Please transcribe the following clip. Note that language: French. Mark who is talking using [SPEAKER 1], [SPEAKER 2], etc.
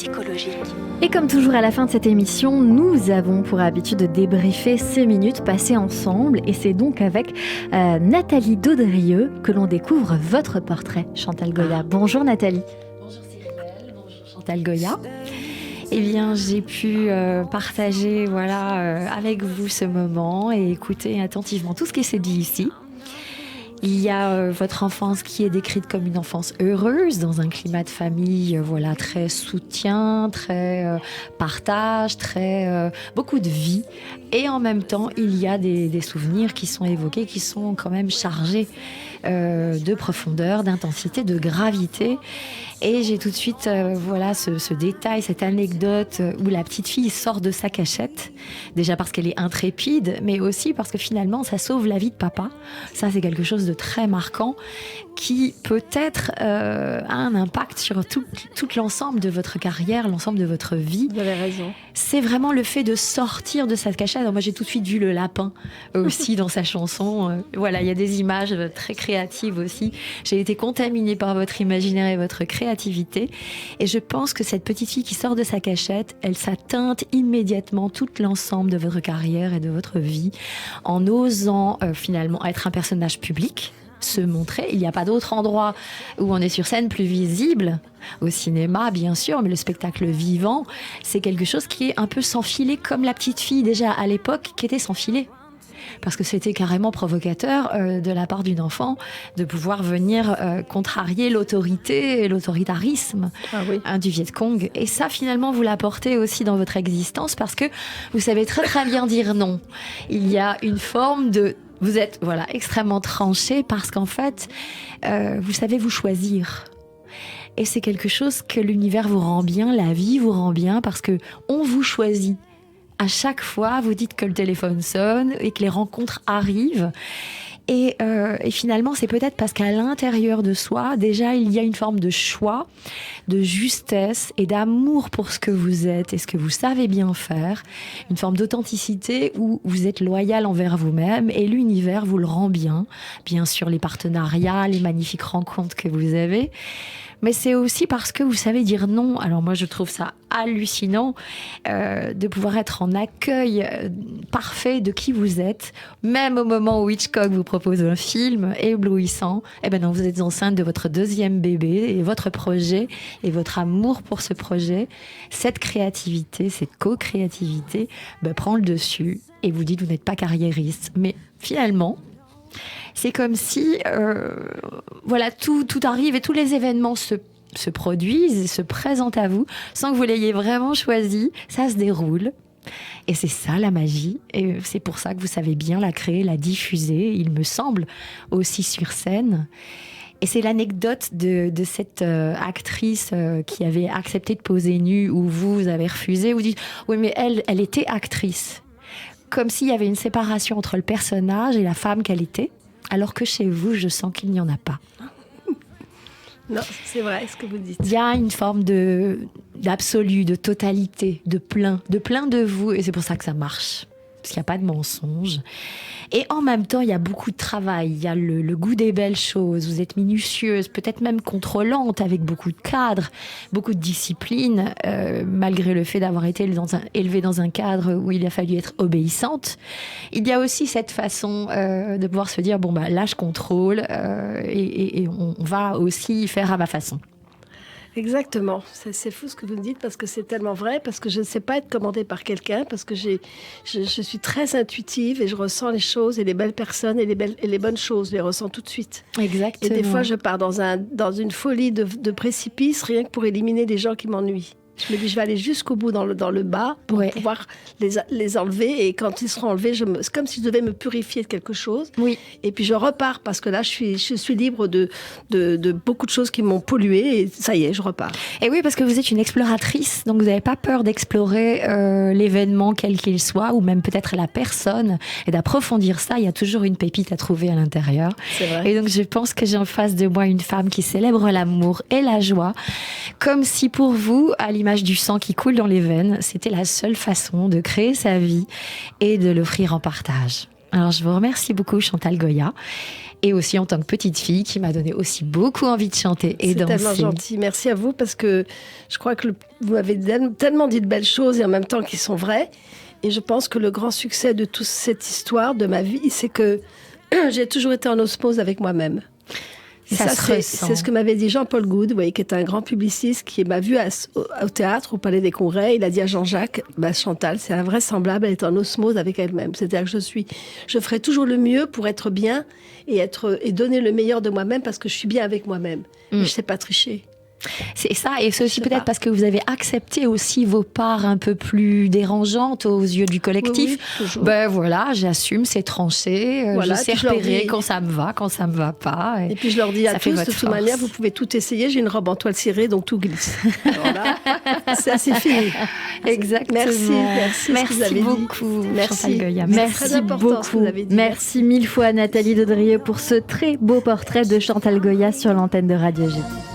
[SPEAKER 1] psychologique.
[SPEAKER 2] Et comme toujours à la fin de cette émission, nous avons pour habitude de débriefer ces minutes passées ensemble. Et c'est donc avec Nathalie Daudrieux que l'on découvre votre portrait, Chantal Goya. Bonjour Nathalie.
[SPEAKER 3] Bonjour Cyril, bonjour
[SPEAKER 2] Chantal Goya.
[SPEAKER 3] Eh bien, j'ai pu partager avec vous ce moment et écouter attentivement tout ce qui s'est dit ici. Il y a votre enfance qui est décrite comme une enfance heureuse, dans un climat de famille très soutien, très partage, très beaucoup de vie. Et en même temps, il y a des souvenirs qui sont évoqués, qui sont quand même chargés de profondeur, d'intensité, de gravité. Et j'ai tout de suite ce détail, cette anecdote où la petite fille sort de sa cachette, déjà parce qu'elle est intrépide, mais aussi parce que finalement ça sauve la vie de papa. Ça, c'est quelque chose de très marquant qui peut-être a un impact sur tout l'ensemble de votre carrière, l'ensemble de votre vie.
[SPEAKER 4] Vous avez raison.
[SPEAKER 3] C'est vraiment le fait de sortir de sa cachette. Alors moi, j'ai tout de suite vu le lapin aussi dans sa chanson. Il y a des images très créatives aussi. J'ai été contaminée par votre imaginaire et votre créativité. Et je pense que cette petite fille qui sort de sa cachette, ça teinte immédiatement tout l'ensemble de votre carrière et de votre vie en osant finalement être un personnage public, se montrer. Il n'y a pas d'autre endroit où on est sur scène plus visible. Au cinéma, bien sûr, mais le spectacle vivant, c'est quelque chose qui est un peu sans filet, comme la petite fille déjà à l'époque qui était sans filet. Parce que c'était carrément provocateur de la part d'une enfant de pouvoir venir contrarier l'autorité et l'autoritarisme du Viet Cong. Et ça, finalement, vous l'apportez aussi dans votre existence parce que vous savez très très bien dire non. Il y a une forme de... Vous êtes extrêmement tranché parce qu'en fait, vous savez vous choisir. Et c'est quelque chose que l'univers vous rend bien, la vie vous rend bien parce que on vous choisit. À chaque fois, vous dites que le téléphone sonne et que les rencontres arrivent. Et finalement, c'est peut-être parce qu'à l'intérieur de soi, déjà, il y a une forme de choix, de justesse et d'amour pour ce que vous êtes et ce que vous savez bien faire. Une forme d'authenticité où vous êtes loyal envers vous-même et l'univers vous le rend bien. Bien sûr, les partenariats, les magnifiques rencontres que vous avez. Mais c'est aussi parce que vous savez dire non. Alors moi, je trouve ça hallucinant de pouvoir être en accueil parfait de qui vous êtes. Même au moment où Hitchcock vous propose un film éblouissant, vous êtes enceinte de votre deuxième bébé et votre projet et votre amour pour ce projet, cette créativité, cette co-créativité prend le dessus et vous dites vous n'êtes pas carriériste. Mais finalement... c'est comme si tout arrive et tous les événements se produisent et se présentent à vous sans que vous l'ayez vraiment choisi. Ça se déroule. Et c'est ça la magie. Et c'est pour ça que vous savez bien la créer, la diffuser, il me semble, aussi sur scène. Et c'est l'anecdote de cette actrice qui avait accepté de poser nue où vous avez refusé. Vous dites, oui mais elle était actrice. Comme s'il y avait une séparation entre le personnage et la femme qu'elle était. Alors que chez vous, je sens qu'il n'y en a pas.
[SPEAKER 4] Non, c'est vrai ce que vous dites.
[SPEAKER 3] Il y a une forme d'absolu, de totalité, de plein de vous. Et c'est pour ça que ça marche. Parce qu'il n'y a pas de mensonge. Et en même temps, il y a beaucoup de travail. Il y a le goût des belles choses. Vous êtes minutieuse, peut-être même contrôlante, avec beaucoup de cadres, beaucoup de discipline, malgré le fait d'avoir été élevée dans un cadre où il a fallu être obéissante. Il y a aussi cette façon de pouvoir se dire, là, je contrôle et on va aussi faire à ma façon.
[SPEAKER 4] Exactement. C'est fou ce que vous me dites parce que c'est tellement vrai, parce que je ne sais pas être commandée par quelqu'un, parce que je suis très intuitive et je ressens les choses et les belles personnes et les bonnes choses, je les ressens tout de suite.
[SPEAKER 3] Exactement.
[SPEAKER 4] Et des fois, je pars dans une folie de précipice rien que pour éliminer des gens qui m'ennuient. Je me dis, je vais aller jusqu'au bout dans le bas pour pouvoir les enlever. Et quand ils seront enlevés, c'est comme si je devais me purifier de quelque chose.
[SPEAKER 3] Oui.
[SPEAKER 4] Et puis je repars parce que là, je suis libre de beaucoup de choses qui m'ont polluée. Et ça y est, je repars.
[SPEAKER 3] Et oui, parce que vous êtes une exploratrice. Donc vous n'avez pas peur d'explorer l'événement quel qu'il soit ou même peut-être la personne et d'approfondir ça. Il y a toujours une pépite à trouver à l'intérieur.
[SPEAKER 4] C'est vrai.
[SPEAKER 3] Et donc je pense que j'ai en face de moi une femme qui célèbre l'amour et la joie. Comme si pour vous, à l'image du sang qui coule dans les veines, c'était la seule façon de créer sa vie et de l'offrir en partage. Alors je vous remercie beaucoup Chantal Goya et aussi en tant que petite fille qui m'a donné aussi beaucoup envie de chanter et danser.
[SPEAKER 4] C'est tellement gentil. Merci à vous parce que je crois que vous m'avez tellement dit de belles choses et en même temps qui sont vraies. Et je pense que le grand succès de toute cette histoire de ma vie, c'est que j'ai toujours été en osmose avec moi-même. Et ça c'est ce que m'avait dit Jean-Paul Goude, vous voyez, qui est un grand publiciste qui m'a vu au théâtre, au Palais des Congrès. Il a dit à Jean-Jacques, Chantal, c'est invraisemblable, elle est en osmose avec elle-même. C'est-à-dire que je ferai toujours le mieux pour être bien et donner le meilleur de moi-même parce que je suis bien avec moi-même. Et je ne sais pas tricher.
[SPEAKER 3] C'est ça, et c'est aussi peut-être parce que vous avez accepté aussi vos parts un peu plus dérangeantes aux yeux du collectif.
[SPEAKER 4] Oui,
[SPEAKER 3] ben voilà, j'assume, c'est tranché, je sais repérer quand ça me va, quand ça me va pas.
[SPEAKER 4] Et puis je leur dis à tous, de toute manière, vous pouvez tout essayer, j'ai une robe en toile cirée, donc tout glisse. Voilà, c'est fini.
[SPEAKER 3] Exactement.
[SPEAKER 4] Merci
[SPEAKER 3] beaucoup,
[SPEAKER 4] merci.
[SPEAKER 3] Goya.
[SPEAKER 2] Merci beaucoup. Merci mille fois Nathalie Daudrieux pour ce très beau portrait de Chantal Goya sur l'antenne de Radio J.